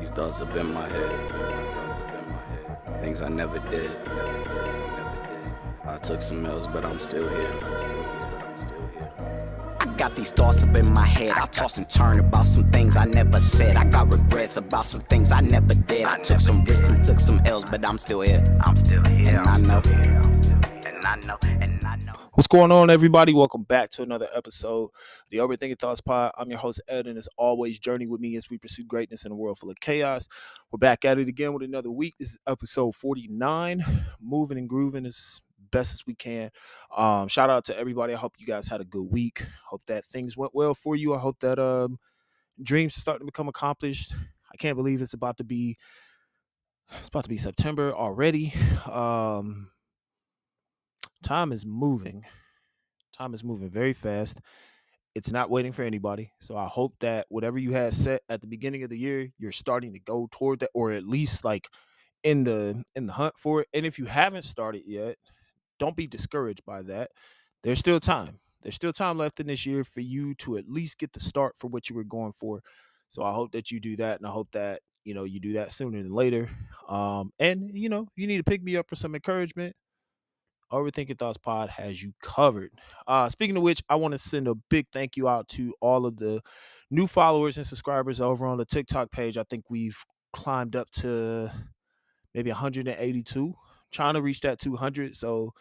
These thoughts have been in my head. Things I never did. I took some L's, but I'm still here. I got these thoughts up in my head. I toss and turn about some things I never said. I got regrets about some things I never did. I took some risks and took some L's, but I'm still here. And I know. What's going on, everybody? Welcome back to another episode of the Overthinking Thoughts Pod. I'm your host, Ed, and as always, journey with me as we pursue greatness in a world full of chaos. We're back at it again with another week. This is episode 49, moving and grooving as best as we can. Shout out to everybody. I hope you guys had a good week. Hope that things went well for you. I hope that dreams starting to become accomplished. I can't believe it's about to be September already. Time is moving very fast. It's not waiting for anybody. So I hope that whatever you had set at the beginning of the year, you're starting to go toward that, or at least like in the hunt for it. And if you haven't started yet, don't be discouraged by that. There's still time. There's still time left in this year for you to at least get the start for what you were going for. So I hope that you do that, and I hope that you do that sooner than later. And you need to pick me up for some encouragement. Overthinking Thoughts Pod has you covered. Speaking of which, I want to send a big thank you out to all of the new followers and subscribers over on the TikTok page. I think we've climbed up to maybe 182. Trying to reach that 200. So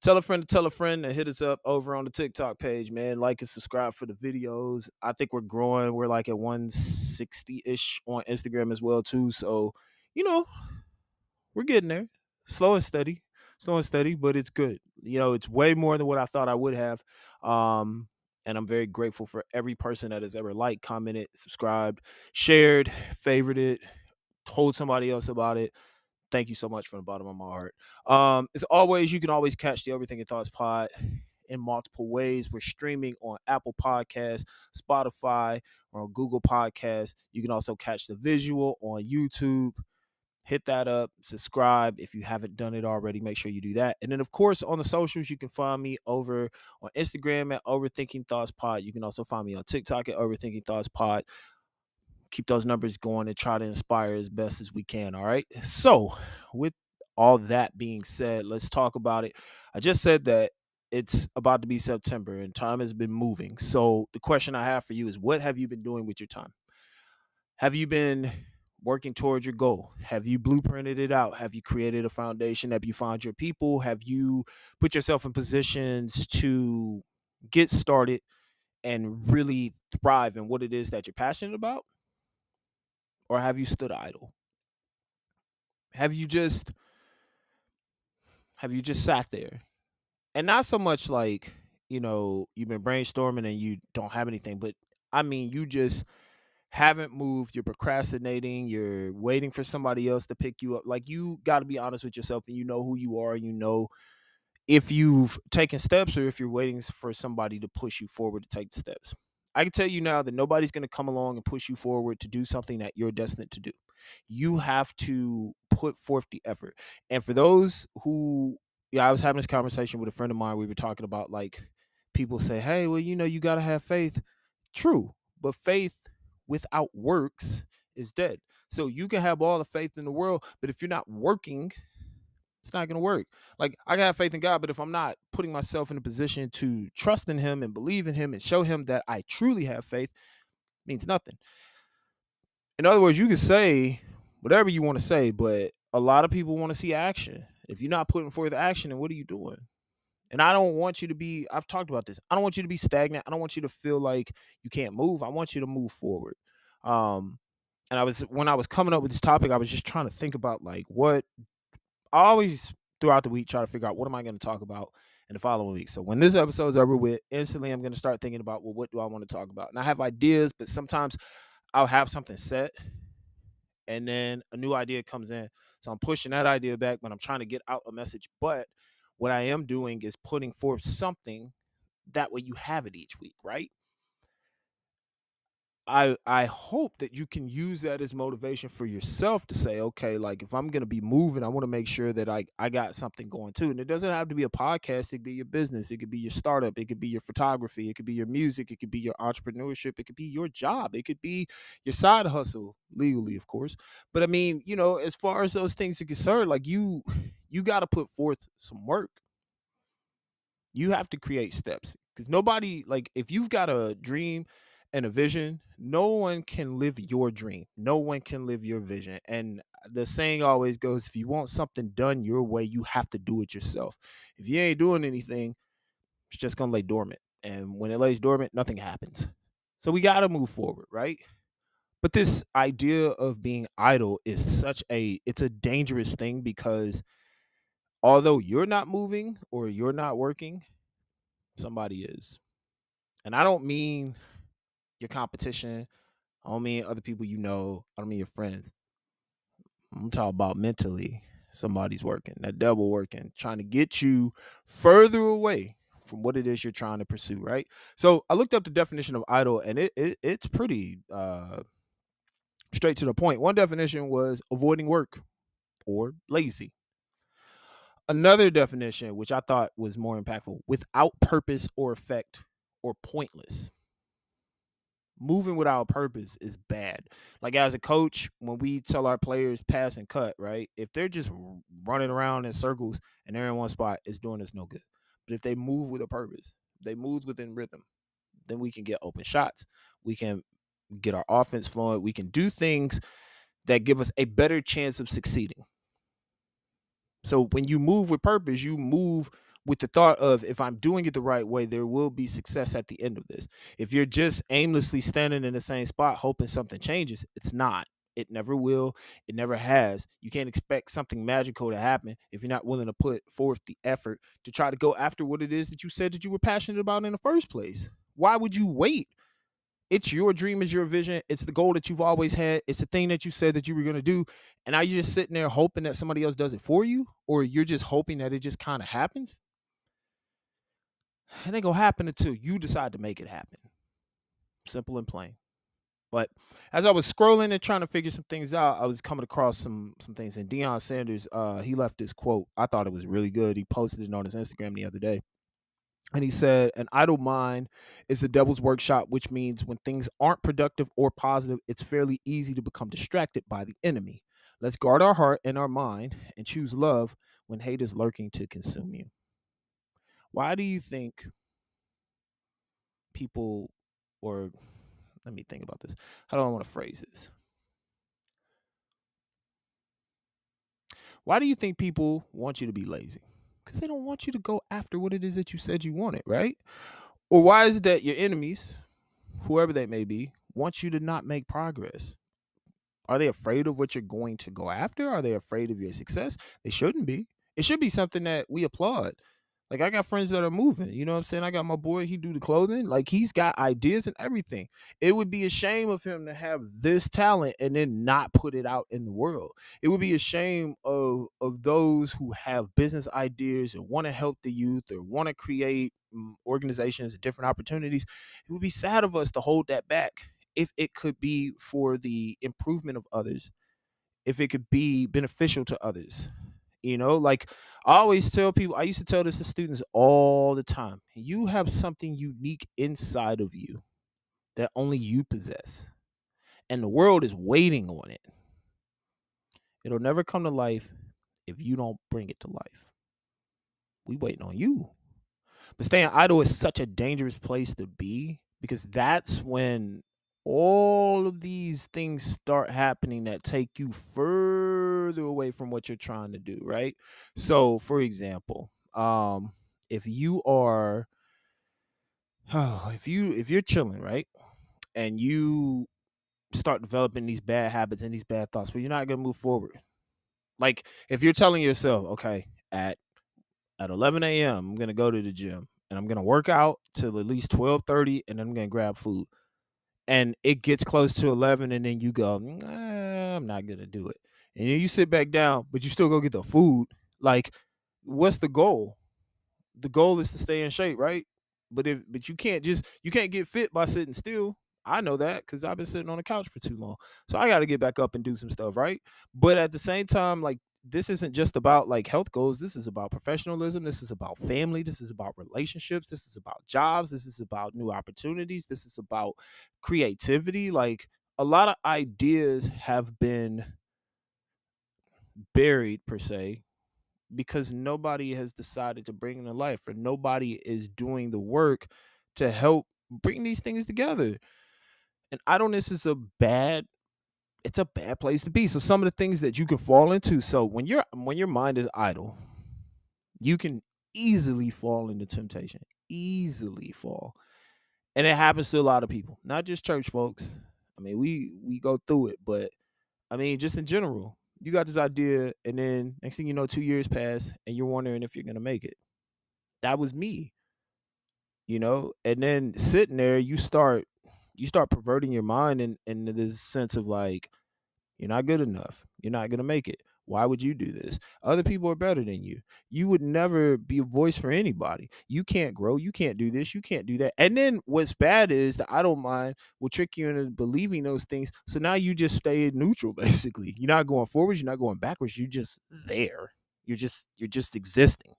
tell a friend to hit us up over on the TikTok page, man. Like and subscribe for the videos. I think we're growing. We're like at 160-ish on Instagram as well, too. So, we're getting there. Slow and steady, but it's good. It's way more than what I thought I would have. And I'm very grateful for every person that has ever liked, commented, subscribed, shared, favorited, told somebody else about it. Thank you so much from the bottom of my heart. As always, you can always catch the Everything Thoughts Pod in multiple ways. We're streaming on Apple Podcasts, Spotify, or on Google Podcasts. You can also catch the visual on YouTube. Hit that up, subscribe if you haven't done it already. Make sure you do that. And then, of course, on the socials, you can find me over on Instagram at OverthinkingThoughtsPod. You can also find me on TikTok at OverthinkingThoughtsPod. Keep those numbers going and try to inspire as best as we can, all right? So, with all that being said, let's talk about it. I just said that it's about to be September and time has been moving. So, the question I have for you is, what have you been doing with your time? Have you been working towards your goal? Have you blueprinted it out? Have you created a foundation? Have you found your people? Have you put yourself in positions to get started and really thrive in what it is that you're passionate about? Or have you stood idle? Have you just sat there? And not so much like, you've been brainstorming and you don't have anything, but I mean, you just haven't moved, you're procrastinating, you're waiting for somebody else to pick you up. Like, you got to be honest with yourself, and you know who you are, if you've taken steps or if you're waiting for somebody to push you forward to take the steps. I can tell you now that nobody's going to come along and push you forward to do something that you're destined to do. You have to put forth the effort. And for those who, I was having this conversation with a friend of mine. We were talking about, like, people say, hey, well, you got to have faith. True. But faith without works is dead. So you can have all the faith in the world, but if you're not working, it's not going to work. Like, I can have faith in God, but if I'm not putting myself in a position to trust in him and believe in him and show him that I truly have faith, it means nothing. In other words, you can say whatever you want to say, but a lot of people want to see action. If you're not putting forth action, then what are you doing? And I don't want you to be, I've talked about this, I don't want you to be stagnant. I don't want you to feel like you can't move. I want you to move forward. And when I was coming up with this topic, I was just trying to think about, like, what I always throughout the week try to figure out, what am I going to talk about in the following week. So when this episode is over with, instantly I'm going to start thinking about, well, what do I want to talk about? And I have ideas, but sometimes I'll have something set and then a new idea comes in. So I'm pushing that idea back when I'm trying to get out a message. But what I am doing is putting forth something, that way you have it each week, right? I hope that you can use that as motivation for yourself to say, okay, like if I'm gonna be moving, I want to make sure that I got something going too. And it doesn't have to be a podcast, it could be your business, it could be your startup, it could be your photography, it could be your music, it could be your entrepreneurship, it could be your job, it could be your side hustle, legally, of course. But I mean, as far as those things are concerned, like you gotta put forth some work. You have to create steps because nobody, like, if you've got a dream and a vision, no one can live your dream, no one can live your vision. And the saying always goes, if you want something done your way, you have to do it yourself. If you ain't doing anything, it's just gonna lay dormant, and when it lays dormant, nothing happens. So we got to move forward, right? But this idea of being idle is it's a dangerous thing, because although you're not moving or you're not working, somebody is. And I don't mean your competition. I don't mean other people I don't mean your friends. I'm talking about mentally. Somebody's working, that devil working, trying to get you further away from what it is you're trying to pursue, right? So I looked up the definition of idle, and it's pretty straight to the point. One definition was avoiding work or lazy. Another definition, which I thought was more impactful, without purpose or effect or pointless. Moving without purpose is bad. Like, as a coach, when we tell our players pass and cut, right? If they're just running around in circles and they're in one spot, it's doing us no good. But if they move with a purpose, they move within rhythm, then we can get open shots. We can get our offense flowing. We can do things that give us a better chance of succeeding. So when you move with purpose, you move with the thought of, if I'm doing it the right way, there will be success at the end of this. If you're just aimlessly standing in the same spot hoping something changes, it's not. It never will. It never has. You can't expect something magical to happen if you're not willing to put forth the effort to try to go after what it is that you said that you were passionate about in the first place. Why would you wait? It's your dream, it's your vision, it's the goal that you've always had, it's the thing that you said that you were going to do, and now you're just sitting there hoping that somebody else does it for you, or you're just hoping that it just kind of happens. It ain't gonna happen until you decide to make it happen. Simple and plain. But as I was scrolling and trying to figure some things out, I was coming across some things. And Deion Sanders, he left this quote. I thought it was really good. He posted it on his Instagram the other day. And he said, an idle mind is the devil's workshop, which means when things aren't productive or positive, it's fairly easy to become distracted by the enemy. Let's guard our heart and our mind and choose love when hate is lurking to consume you. Why do you think people, or let me think about this. How do I want to phrase this? Why do you think people want you to be lazy? Because they don't want you to go after what it is that you said you wanted, right? Or why is it that your enemies, whoever they may be, want you to not make progress? Are they afraid of what you're going to go after? Are they afraid of your success? They shouldn't be. It should be something that we applaud. Like, I got friends that are moving, you know what I'm saying? I got my boy, he do the clothing. Like, he's got ideas and everything. It would be a shame of him to have this talent and then not put it out in the world. It would be a shame of those who have business ideas and want to help the youth or want to create organizations, different opportunities. It would be sad of us to hold that back if it could be for the improvement of others, if it could be beneficial to others. Like, I always tell people, I used to tell this to students all the time. You have something unique inside of you that only you possess, and the world is waiting on it. It'll never come to life if you don't bring it to life. We waiting on you. But staying idle is such a dangerous place to be, because that's when all of these things start happening that take you further away from what you're trying to do, right? So, for example, if you are if you're chilling, right? And you start developing these bad habits and these bad thoughts, but you're not going to move forward. Like, if you're telling yourself, okay, at 11 a.m., I'm going to go to the gym and I'm going to work out till at least 12:30, and then I'm going to grab food. And it gets close to 11, and then you go, I'm not going to do it. And then you sit back down, but you still go get the food. Like, what's the goal? The goal is to stay in shape, right? But you can't get fit by sitting still. I know that because I've been sitting on the couch for too long. So I got to get back up and do some stuff, right? But at the same time, like, this isn't just about like health goals. This is about professionalism. This is about family. This is about relationships. This is about jobs. This is about new opportunities. This is about creativity. Like, a lot of ideas have been buried, per se, because nobody has decided to bring them to life, or nobody is doing the work to help bring these things together. And idleness is it's a bad place to be. So some of the things that you can fall into. So when your mind is idle, you can easily fall into temptation. Easily fall. And it happens to a lot of people, not just church folks. I mean, we go through it, but I mean, just in general, you got this idea, and then next thing you know, 2 years pass, and you're wondering if you're gonna make it. That was me, and then sitting there, you start perverting your mind into this sense of like, you're not good enough. You're not gonna make it. Why would you do this? Other people are better than you. You would never be a voice for anybody. You can't grow. You can't do this. You can't do that. And then what's bad is the I don't mind will trick you into believing those things. So now you just stay neutral, basically. You're not going forwards. You're not going backwards. You're just there. You're just existing.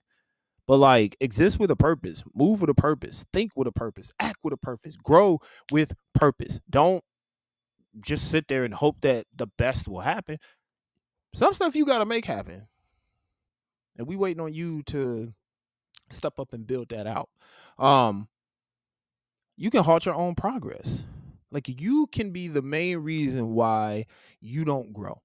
But like, exist with a purpose, move with a purpose, think with a purpose, act with a purpose, grow with purpose. Don't just sit there and hope that the best will happen. Some stuff you gotta make happen. And we waiting on you to step up and build that out. Um, you can halt your own progress. Like, you can be the main reason why you don't grow.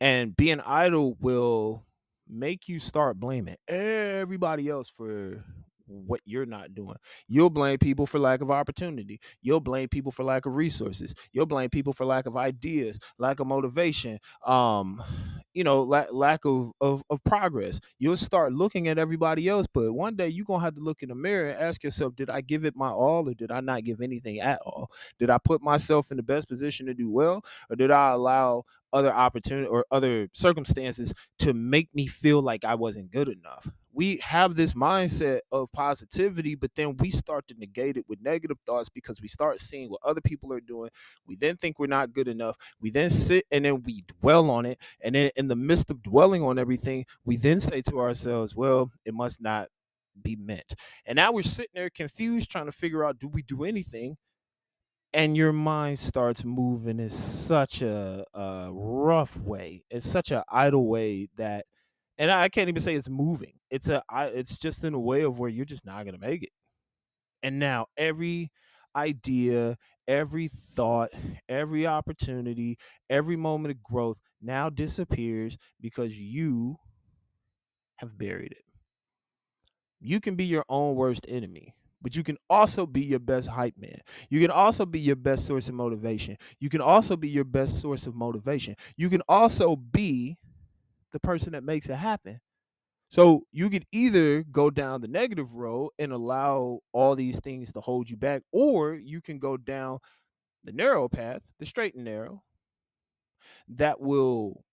And being idle will make you start blaming everybody else for what you're not doing. You'll blame people for lack of opportunity. You'll blame people for lack of resources. You'll blame people for lack of ideas, lack of motivation, lack of progress. You'll start looking at everybody else, but one day you're gonna have to look in the mirror and ask yourself, did I give it my all, or did I not give anything at all? Did I put myself in the best position to do well, or did I allow other opportunity or other circumstances to make me feel like I wasn't good enough? We have this mindset of positivity, but then we start to negate it with negative thoughts because we start seeing what other people are doing. We then think we're not good enough. We then sit and then we dwell on it. And then in the midst of dwelling on everything, we then say to ourselves, well, it must not be meant. And now we're sitting there confused, trying to figure out, do we do anything? And your mind starts moving in such a rough way. It's such an idle way that, and I can't even say it's moving. It's just in a way of where you're just not gonna make it. And now every idea, every thought, every opportunity, every moment of growth now disappears because you have buried it. You can be your own worst enemy, but you can also be your best hype man. You can also be your best source of motivation. You can also be your best source of motivation. You can also be the person that makes it happen. So you could either go down the negative road and allow all these things to hold you back, or you can go down the narrow path, the straight and narrow, that will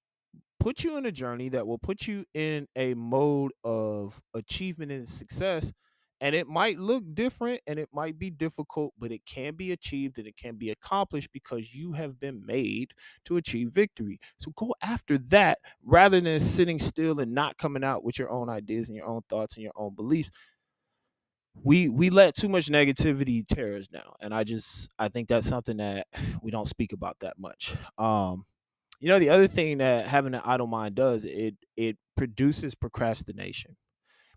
put you in a journey, that will put you in a mode of achievement and success. And it might look different and it might be difficult, but it can be achieved and it can be accomplished because you have been made to achieve victory. So go after that rather than sitting still and not coming out with your own ideas and your own thoughts and your own beliefs. We let too much negativity tear us down. And I think that's something that we don't speak about that much. The other thing that having an idle mind does, it produces procrastination,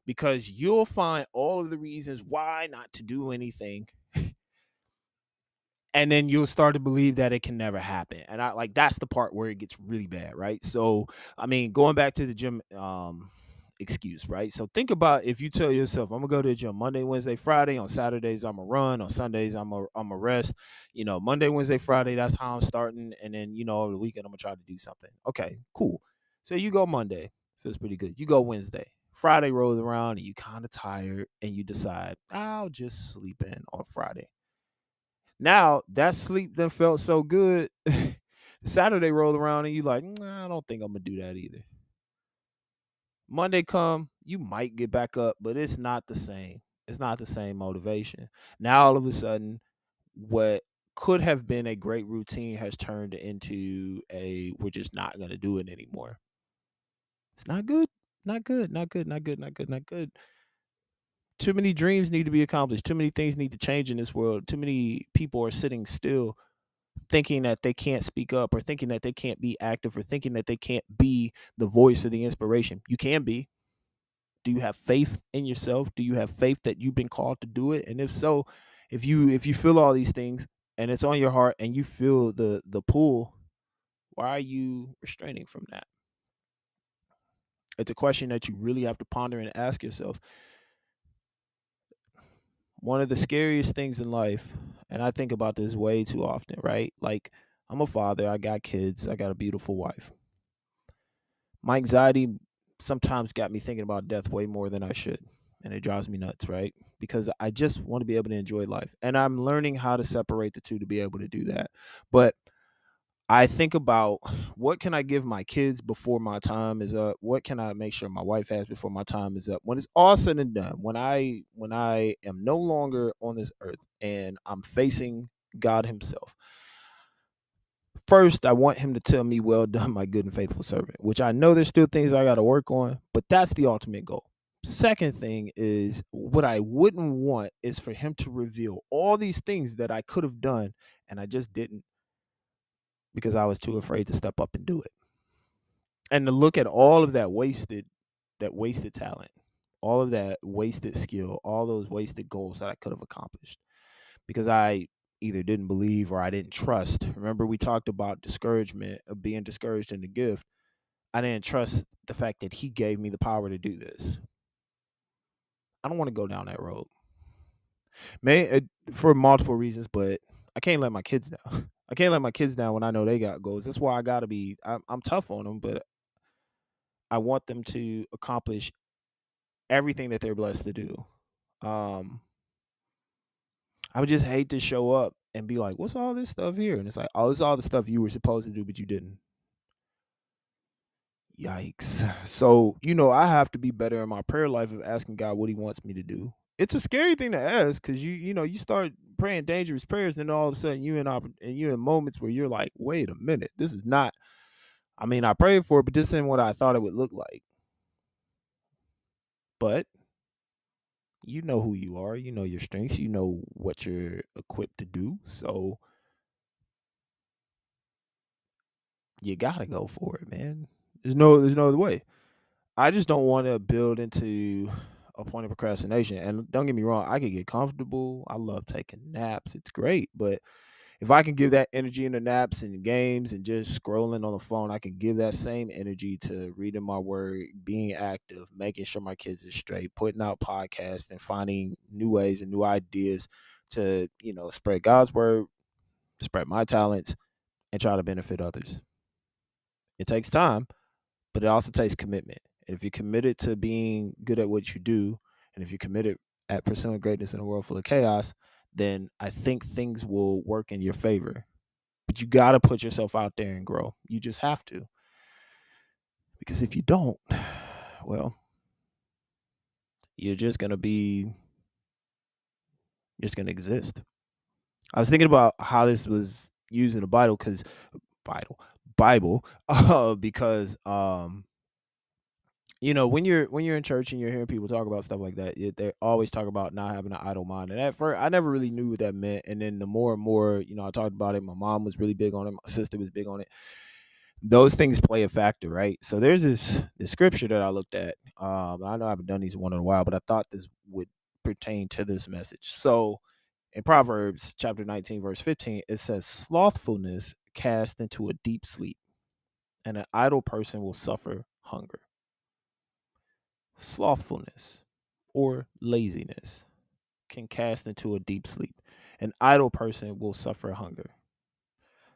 because you'll find all of the reasons why not to do anything, and then you'll start to believe that it can never happen. And I like, that's the part where it gets really bad, right? So I mean, going back to the gym excuse, right? So think about, if you tell yourself, I'm gonna go to the gym Monday, Wednesday, Friday. On Saturdays I'm gonna run. On Sundays I'm a rest. Monday, Wednesday, Friday, that's how I'm starting. And then over the weekend I'm gonna try to do something. Okay, cool. So you go Monday, feels pretty good. You go Wednesday, Friday rolls around and you kind of tired, and you decide, I'll just sleep in on Friday. Now that sleep then felt so good. Saturday rolled around and you like, I don't think I'm gonna do that either. Monday come, you might get back up, but it's not the same. It's not the same motivation. Now all of a sudden, what could have been a great routine has turned into a we're just not going to do it anymore. It's not good. Not good. Not good. Not good. Not good. Not good. Too many dreams need to be accomplished. Too many things need to change in this world. Too many people are sitting still thinking that they can't speak up or thinking that they can't be active or thinking that they can't be the voice of the inspiration. You can be. Do you have faith in yourself? Do you have faith that you've been called to do it? And if so, if you feel all these things and it's on your heart and you feel the pull, why are you restraining from that? It's a question that you really have to ponder and ask yourself. One of the scariest things in life, and I think about this way too often, right? Like, I'm a father, I got kids, I got a beautiful wife. My anxiety sometimes got me thinking about death way more than I should. And it drives me nuts, right? Because I just want to be able to enjoy life. And I'm learning how to separate the two to be able to do that. But I think about what can I give my kids before my time is up? What can I make sure my wife has before my time is up? When it's all said and done, when I am no longer on this earth and I'm facing God himself. First, I want him to tell me, well done, my good and faithful servant, which I know there's still things I got to work on, but that's the ultimate goal. Second thing is what I wouldn't want is for him to reveal all these things that I could have done and I just didn't because I was too afraid to step up and do it. And to look at all of that wasted talent, all of that wasted skill, all those wasted goals that I could have accomplished because I either didn't believe or I didn't trust. Remember, we talked about discouragement, of being discouraged in the gift. I didn't trust the fact that he gave me the power to do this. I don't want to go down that road. For multiple reasons, but I can't let my kids down. I can't let my kids down when I know they got goals. That's why I got to be. I'm tough on them, but I want them to accomplish everything that they're blessed to do. Um, I would just hate to show up and be like, "What's all this stuff here?" And it's like, "Oh, it's all the stuff you were supposed to do, but you didn't." Yikes. So, I have to be better in my prayer life of asking God what he wants me to do. It's a scary thing to ask because you start praying dangerous prayers, and then all of a sudden you're in moments where you're like, wait a minute, this is not. I mean, I prayed for it, but this isn't what I thought it would look like. But you know who you are, you know your strengths, you know what you're equipped to do. So you gotta go for it, man. There's no other way. I just don't want to build into a point of procrastination. And don't get me wrong, I can get comfortable. I love taking naps. It's great. But if I can give that energy in the naps and games and just scrolling on the phone, I can give that same energy to reading my word, being active, making sure my kids are straight, putting out podcasts and finding new ways and new ideas to, spread God's word, spread my talents, and try to benefit others. It takes time, but it also takes commitment. And if you're committed to being good at what you do, and if you're committed at pursuing greatness in a world full of chaos, then I think things will work in your favor. But you got to put yourself out there and grow. You just have to. Because if you don't, well, you're just going to be, just going to exist. I was thinking about how this was used in the Bible, because when you're in church and you're hearing people talk about stuff like that, they always talk about not having an idle mind. And at first, I never really knew what that meant. And then the more and more, I talked about it. My mom was really big on it. My sister was big on it. Those things play a factor, right? So there's this scripture that I looked at. I know I haven't done these one in a while, but I thought this would pertain to this message. So in Proverbs chapter 19, verse 15, it says, "Slothfulness cast into a deep sleep, and an idle person will suffer hunger." Slothfulness or laziness can cast into a deep sleep. An idle person will suffer hunger.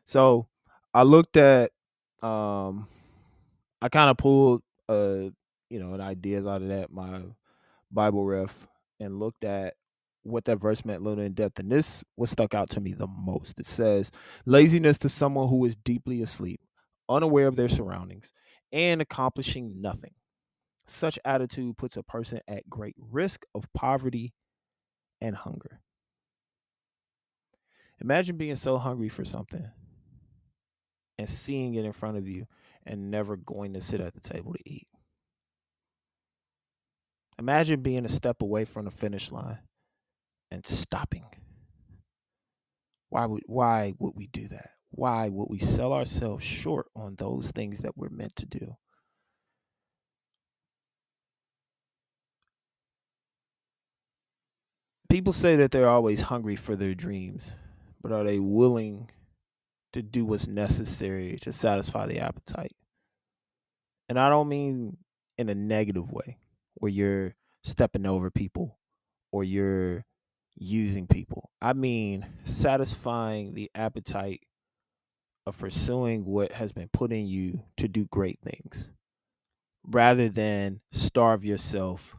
So I looked at, I kind of pulled, an ideas out of that, my Bible ref, and looked at what that verse meant a little in depth. And this what stuck out to me the most. It says, laziness to someone who is deeply asleep, unaware of their surroundings, and accomplishing nothing. Such attitude puts a person at great risk of poverty and hunger. Imagine being so hungry for something and seeing it in front of you and never going to sit at the table to eat. Imagine being a step away from the finish line and stopping. Why would we do that? Why would we sell ourselves short on those things that we're meant to do? People say that they're always hungry for their dreams, but are they willing to do what's necessary to satisfy the appetite? And I don't mean in a negative way where you're stepping over people or you're using people. I mean satisfying the appetite of pursuing what has been put in you to do great things rather than starve yourself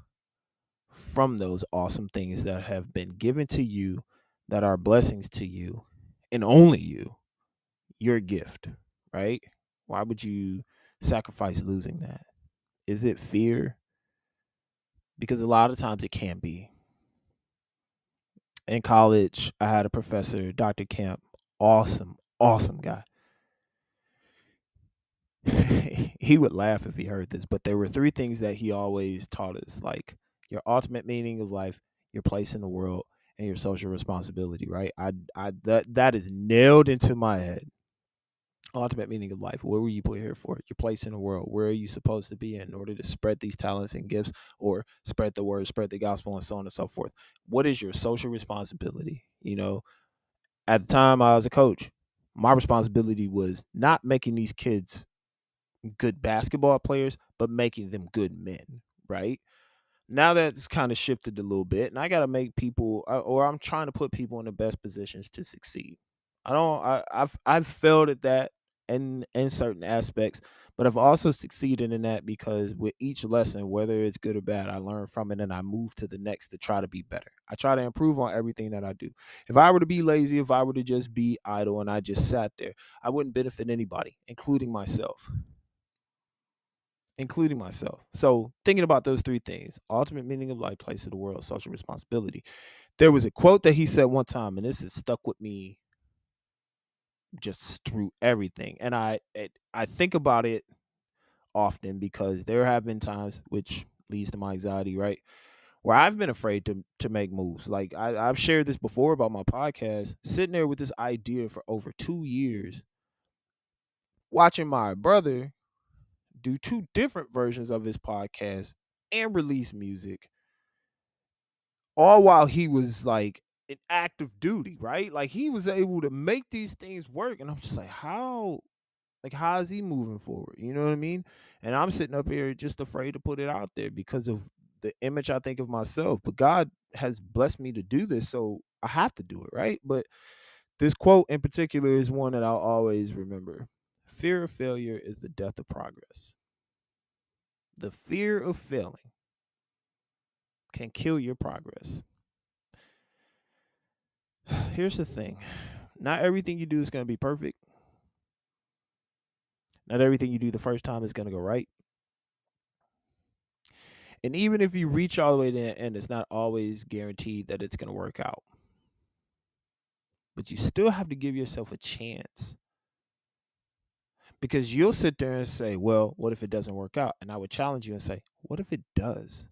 from those awesome things that have been given to you, that are blessings to you, and only you, your gift, right? Why would you sacrifice losing that? Is it fear? Because a lot of times it can be. In college, I had a professor, Dr. Camp, awesome, awesome guy. He would laugh if he heard this, but there were three things that he always taught us, like your ultimate meaning of life, your place in the world, and your social responsibility, right? That is nailed into my head. Ultimate meaning of life. What were you put here for? Your place in the world. Where are you supposed to be in order to spread these talents and gifts or spread the word, spread the gospel, and so on and so forth? What is your social responsibility? At the time I was a coach, my responsibility was not making these kids good basketball players, but making them good men, right? Now that's kind of shifted a little bit, and I got to make people, or I'm trying to put people in the best positions to succeed. I don't, I've failed at that in certain aspects, but I've also succeeded in that because with each lesson, whether it's good or bad, I learn from it and I move to the next to try to be better. I try to improve on everything that I do. If I were to be lazy, if I were to just be idle and I just sat there, I wouldn't benefit anybody, including myself. So, thinking about those three things: ultimate meaning of life, place of the world, social responsibility. There was a quote that he said one time, and this has stuck with me just through everything. And I think about it often because there have been times, which leads to my anxiety, right, where I've been afraid to make moves. Like I've shared this before about my podcast, sitting there with this idea for over 2 years, watching my brother do two different versions of his podcast and release music, all while he was like in active duty, right? Like he was able to make these things work. And I'm just like, how is he moving forward? You know what I mean? And I'm sitting up here just afraid to put it out there because of the image I think of myself. But God has blessed me to do this, so I have to do it, right? But this quote in particular is one that I'll always remember. Fear of failure is the death of progress. The fear of failing can kill your progress. Here's the thing. Not everything you do is going to be perfect. Not everything you do the first time is going to go right. And even if you reach all the way to the end, it's not always guaranteed that it's going to work out. But you still have to give yourself a chance. Because you'll sit there and say, well, what if it doesn't work out? And I would challenge you and say, what if it does?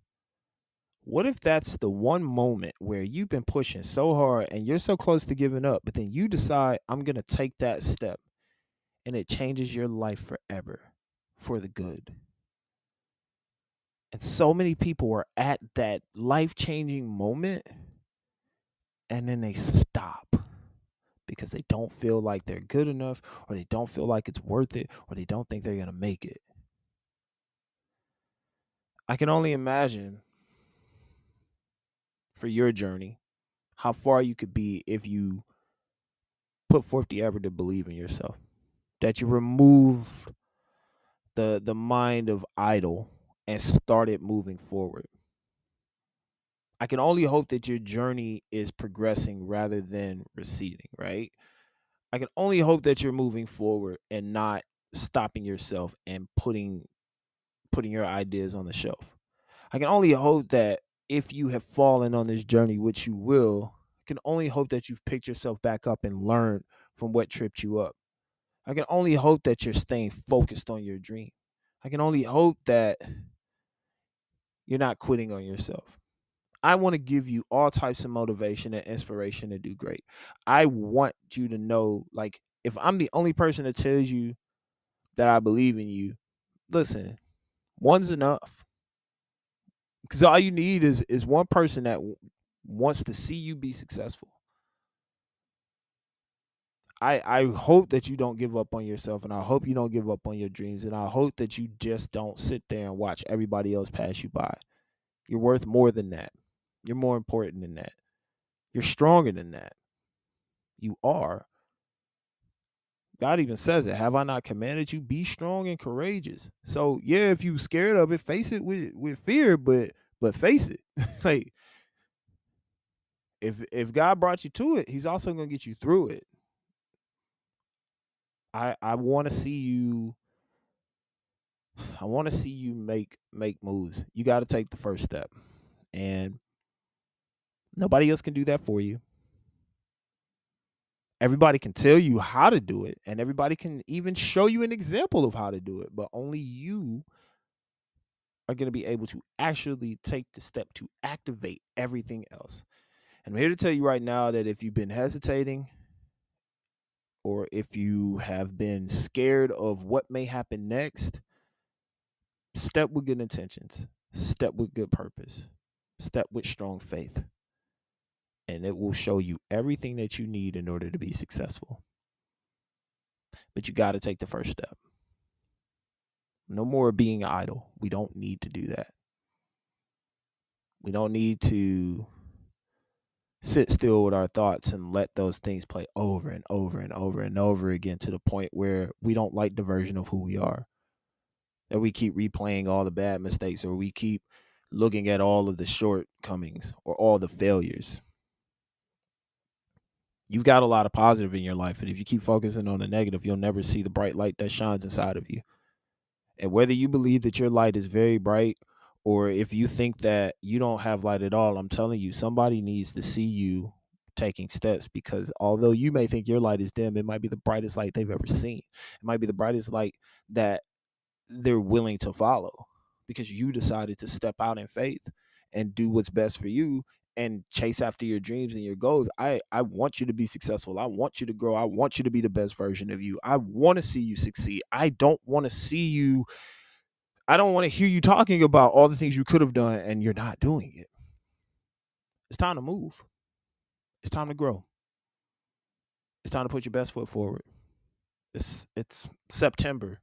What if that's the one moment where you've been pushing so hard and you're so close to giving up, but then you decide, I'm going to take that step, and it changes your life forever for the good? And so many people are at that life-changing moment and then they stop because they don't feel like they're good enough, or they don't feel like it's worth it, or they don't think they're going to make it. I can only imagine for your journey how far you could be if you put forth the effort to believe in yourself, that you remove the mind of idle and started moving forward. I can only hope that your journey is progressing rather than receding, right? I can only hope that you're moving forward and not stopping yourself and putting your ideas on the shelf. I can only hope that if you have fallen on this journey, which you will, can only hope that you've picked yourself back up and learned from what tripped you up. I can only hope that you're staying focused on your dream. I can only hope that you're not quitting on yourself. I want to give you all types of motivation and inspiration to do great. I want you to know, like, if I'm the only person that tells you that I believe in you, listen, one's enough. Because all you need is one person that wants to see you be successful. I hope that you don't give up on yourself, and I hope you don't give up on your dreams, and I hope that you just don't sit there and watch everybody else pass you by. You're worth more than that. You're more important than that. You're stronger than that. You are. God even says it. Have I not commanded you? Be strong and courageous. So yeah, if you scared of it, face it with fear, but face it. Like, if God brought you to it, He's also gonna get you through it. I want to see you. I want to see you make moves. You got to take the first step, and nobody else can do that for you. Everybody can tell you how to do it, and everybody can even show you an example of how to do it, but only you are going to be able to actually take the step to activate everything else. And I'm here to tell you right now that if you've been hesitating, or if you have been scared of what may happen next, step with good intentions, step with good purpose, step with strong faith, and it will show you everything that you need in order to be successful. But you got to take the first step. No more being idle. We don't need to do that. We don't need to sit still with our thoughts and let those things play over and over and over and over again to the point where we don't like the version of who we are. That we keep replaying all the bad mistakes, or we keep looking at all of the shortcomings or all the failures. You've got a lot of positive in your life, and if you keep focusing on the negative, you'll never see the bright light that shines inside of you. And whether you believe that your light is very bright, or if you think that you don't have light at all, I'm telling you, somebody needs to see you taking steps, because although you may think your light is dim, it might be the brightest light they've ever seen. It might be the brightest light that they're willing to follow, because you decided to step out in faith and do what's best for you and chase after your dreams and your goals. I want you to be successful. I want you to grow. I want you to be the best version of you. I want to see you succeed. I don't want to hear you talking about all the things you could have done and you're not doing it. It's time to move. It's time to grow. It's time to put your best foot forward. It's September.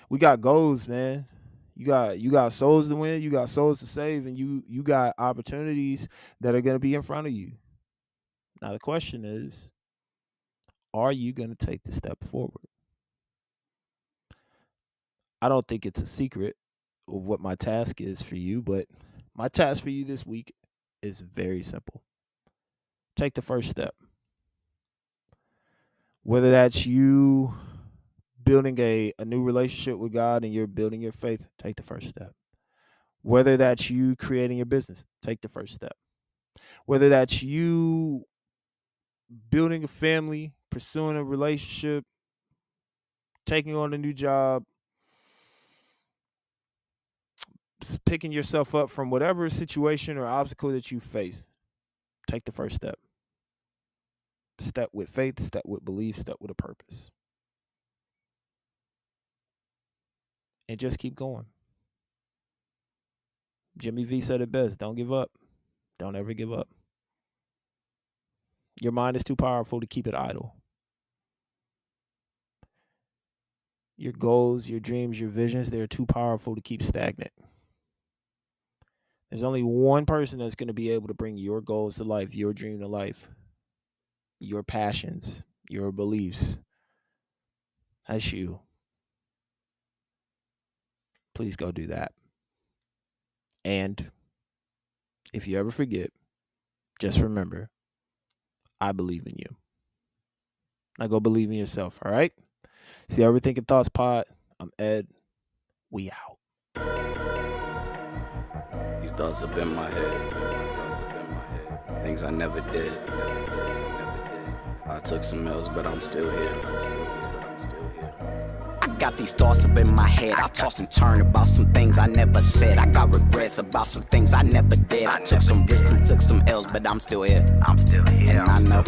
We got goals, man. You got souls to win, you got souls to save, and you got opportunities that are going to be in front of you. Now the question is, are you going to take the step forward? I don't think it's a secret of what my task is for you, but my task for you this week is very simple. Take the first step. Whether that's you building a new relationship with God and you're building your faith, take the first step. Whether that's you creating your business, take the first step. Whether that's you building a family, pursuing a relationship, taking on a new job, picking yourself up from whatever situation or obstacle that you face, take the first step. Step with faith, step with belief, step with a purpose. And just keep going. Jimmy V said it best. Don't give up. Don't ever give up. Your mind is too powerful to keep it idle. Your goals, your dreams, your visions, they're too powerful to keep stagnant. There's only one person that's going to be able to bring your goals to life, your dream to life, your passions, your beliefs. That's you. Please go do that. And if you ever forget, just remember, I believe in you. Now go believe in yourself, all right? It's the Overthinking Thoughts Pod. I'm Ed. We out. These thoughts up in my head. things I never did. I took some L's, but I'm still here. I got these thoughts up in my head. I toss and turn about some things I never said. I got regrets about some things I never did. I took some risks and took some L's, but I'm still here. And I know.